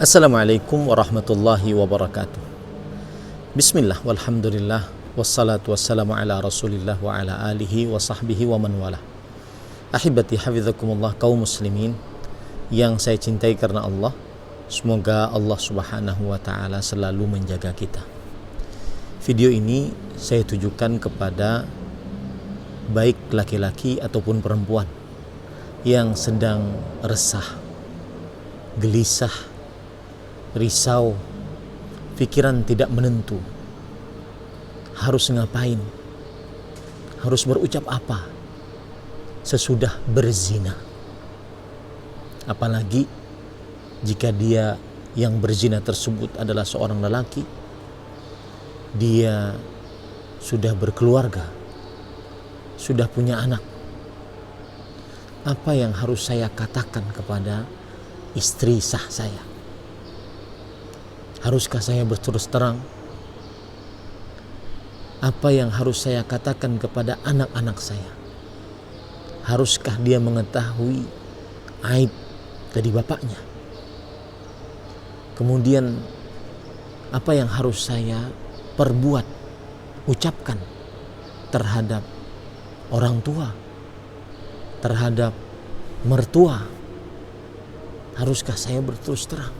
Assalamualaikum warahmatullahi wabarakatuh. Bismillah walhamdulillah wassalatu wassalamu ala rasulillah wa ala alihi wa sahbihi wa man wala. Ahibati hafizakumullah, kaum muslimin yang saya cintai karena Allah, semoga Allah subhanahu wa ta'ala selalu menjaga kita. Video ini saya tujukan kepada baik laki-laki ataupun perempuan yang sedang resah, gelisah, risau, pikiran tidak menentu, harus ngapain, harus berucap apa sesudah berzina. Apalagi jika dia yang berzina tersebut adalah seorang lelaki, dia sudah berkeluarga, sudah punya anak. Apa yang harus saya katakan kepada istri sah saya? Haruskah saya berterus terang? Apa yang harus saya katakan kepada anak-anak saya? Haruskah dia mengetahui aib dari bapaknya? Kemudian apa yang harus saya perbuat, ucapkan terhadap orang tua, terhadap mertua? Haruskah saya berterus terang?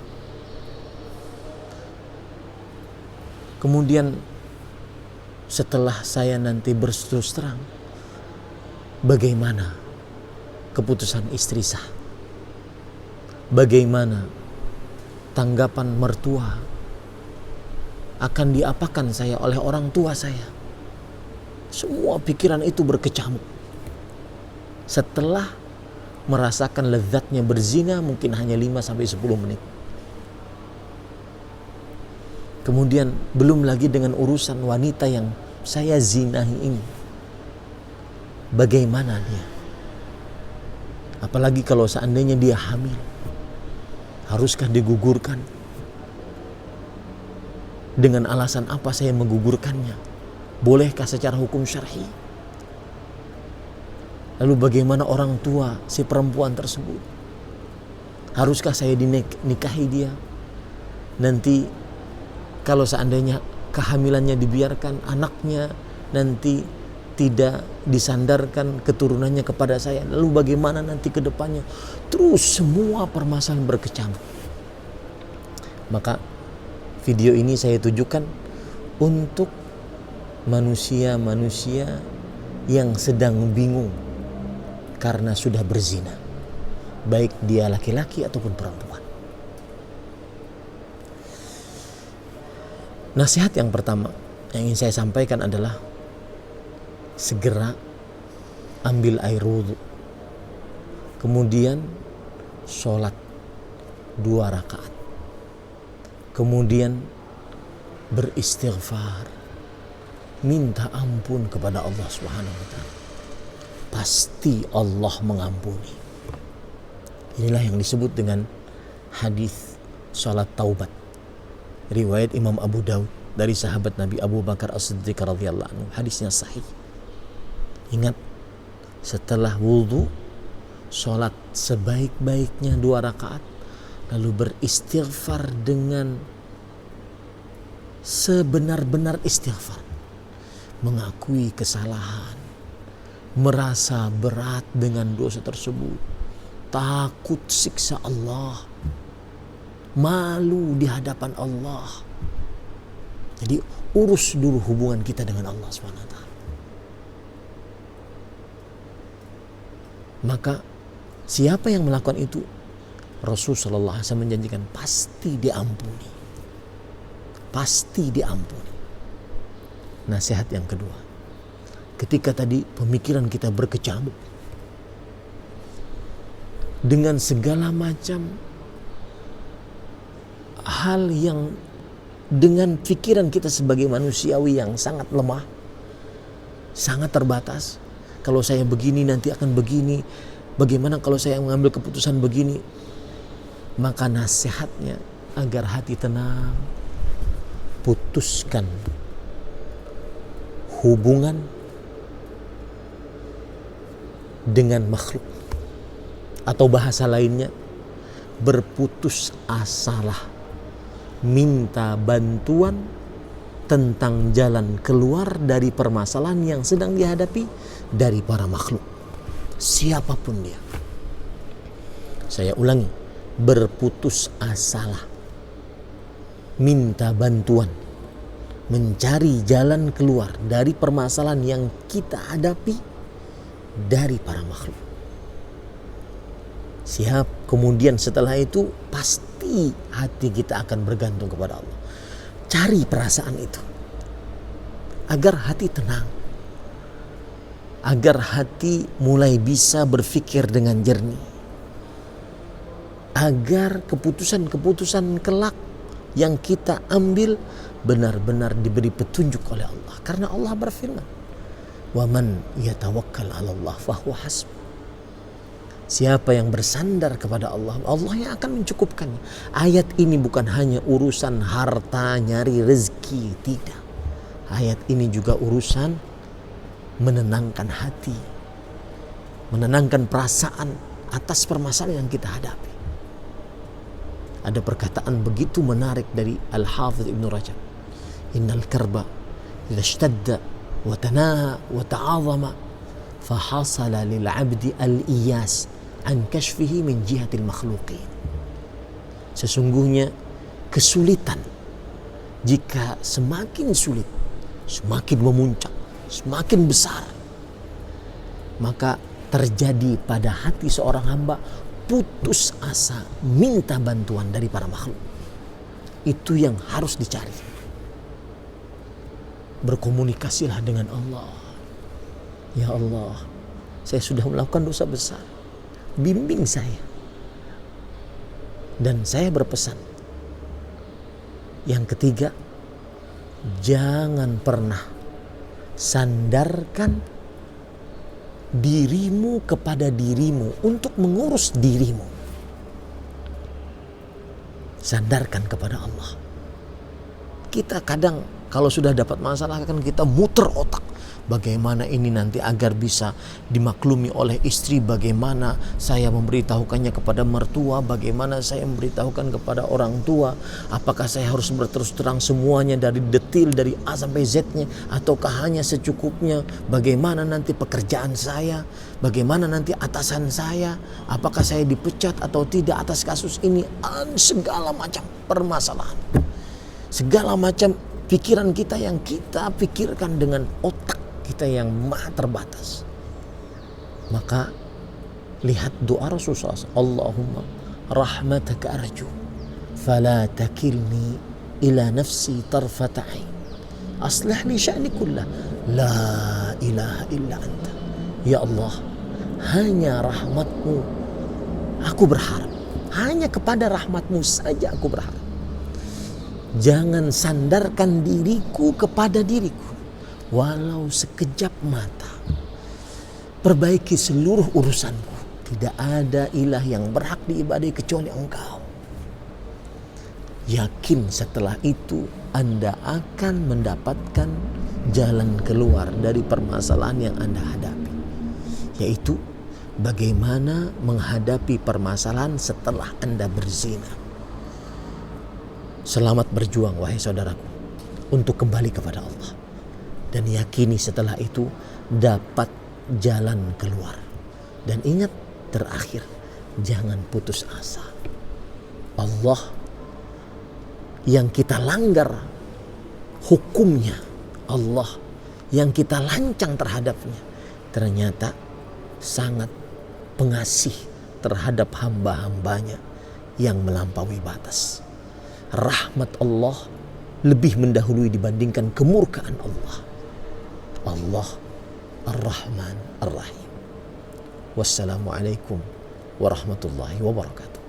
Kemudian setelah saya nanti berterus terang, bagaimana keputusan istri sah? Bagaimana tanggapan mertua? Akan diapakan saya oleh orang tua saya? Semua pikiran itu berkecamuk. Setelah merasakan lezatnya berzina mungkin hanya 5-10 menit. Kemudian belum lagi dengan urusan wanita yang saya zinahi ini. Bagaimana dia? Apalagi kalau seandainya dia hamil. Haruskah digugurkan? Dengan alasan apa saya menggugurkannya? Bolehkah secara hukum syar'i? Lalu bagaimana orang tua si perempuan tersebut? Haruskah saya dinikahi dia? Nanti kalau seandainya kehamilannya dibiarkan, anaknya nanti tidak disandarkan keturunannya kepada saya. Lalu bagaimana nanti ke depannya? Terus semua permasalahan berkecamuk. Maka video ini saya tujukan untuk manusia-manusia yang sedang bingung karena sudah berzina. Baik dia laki-laki ataupun perempuan. Nasihat yang pertama yang ingin saya sampaikan adalah segera ambil air wudhu, kemudian sholat 2 rakaat, kemudian beristighfar, minta ampun kepada Allah Subhanahu wa ta'ala. Pasti Allah mengampuni. Inilah yang disebut dengan hadis sholat taubat, riwayat Imam Abu Daud dari sahabat Nabi Abu Bakar As-Siddiq radhiyallahu anhu. Hadisnya sahih. Ingat, setelah wudhu, sholat sebaik-baiknya 2 rakaat, lalu beristighfar dengan sebenar-benar istighfar, mengakui kesalahan, merasa berat dengan dosa tersebut, takut siksa Allah, malu di hadapan Allah. Jadi urus dulu hubungan kita dengan Allah SWT. Maka siapa yang melakukan itu, Rasulullah SAW menjanjikan pasti diampuni. Pasti diampuni. Nasihat yang kedua, ketika tadi pemikiran kita berkecamuk dengan segala macam hal yang dengan pikiran kita sebagai manusiawi yang sangat lemah, sangat terbatas. Kalau saya begini nanti akan begini. Bagaimana kalau saya mengambil keputusan begini? Maka nasihatnya agar hati tenang, putuskan hubungan dengan makhluk, atau bahasa lainnya, berputus asalah, minta bantuan tentang jalan keluar dari permasalahan yang sedang dihadapi dari para makhluk, siapapun dia. Saya ulangi, berputus asalah, minta bantuan, mencari jalan keluar dari permasalahan yang kita hadapi dari para makhluk. Siap, kemudian setelah itu pasti hati kita akan bergantung kepada Allah. Cari perasaan itu agar hati tenang, agar hati mulai bisa berpikir dengan jernih, agar keputusan-keputusan kelak yang kita ambil benar-benar diberi petunjuk oleh Allah. Karena Allah berfirman, "Wa man yatawakkal 'ala Allah fahuwa hasbuh." Siapa yang bersandar kepada Allah, Allah yang akan mencukupkannya. Ayat ini bukan hanya urusan harta, nyari rezeki, tidak. Ayat ini juga urusan menenangkan hati, menenangkan perasaan atas permasalahan yang kita hadapi. Ada perkataan begitu menarik dari Al-Hafidh Ibn Rajab. Innal karba idza ishtadda wa tanaha wa ta'azama fahasala lil 'abdi al-iyas an kashfihi min jihatil makhluqin. Sesungguhnya kesulitan jika semakin sulit, semakin memuncak, semakin besar, maka terjadi pada hati seorang hamba putus asa, minta bantuan dari para makhluk. Itu yang harus dicari. Berkomunikasilah dengan Allah. Ya Allah, saya sudah melakukan dosa besar, bimbing saya. Dan saya berpesan, yang ketiga, jangan pernah sandarkan dirimu kepada dirimu untuk mengurus dirimu. Sandarkan kepada Allah. Kita kadang kalau sudah dapat masalah kan kita muter otak. Bagaimana ini nanti agar bisa dimaklumi oleh istri, bagaimana saya memberitahukannya kepada mertua, bagaimana saya memberitahukan kepada orang tua, apakah saya harus berterus terang semuanya dari detil dari A sampai Z-nya ataukah hanya secukupnya, bagaimana nanti pekerjaan saya, bagaimana nanti atasan saya, apakah saya dipecat atau tidak atas kasus ini, segala macam permasalahan, segala macam pikiran kita yang kita pikirkan dengan otak kita yang maha terbatas. Maka lihat doa Rasulullah, Allahumma rahmataka arju fala takilni ila nafsi tarfata ain aslih li sya'ni kullah la ilaha illa anta. Ya Allah, hanya rahmatmu aku berharap, hanya kepada rahmatmu saja aku berharap. Jangan sandarkan diriku kepada diriku walau sekejap mata. Perbaiki seluruh urusanku. Tidak ada ilah yang berhak diibadahi kecuali Engkau. Yakin setelah itu Anda akan mendapatkan jalan keluar dari permasalahan yang Anda hadapi, yaitu bagaimana menghadapi permasalahan setelah Anda berzina. Selamat berjuang wahai saudaraku untuk kembali kepada Allah. Dan yakini setelah itu dapat jalan keluar. Dan ingat terakhir, jangan putus asa. Allah yang kita langgar hukumnya, Allah yang kita lancang terhadapnya, ternyata sangat pengasih terhadap hamba-hambanya yang melampaui batas. Rahmat Allah lebih mendahului dibandingkan kemurkaan Allah. Allah Ar-Rahman Ar-Rahim. Wassalamualaikum warahmatullahi wabarakatuh.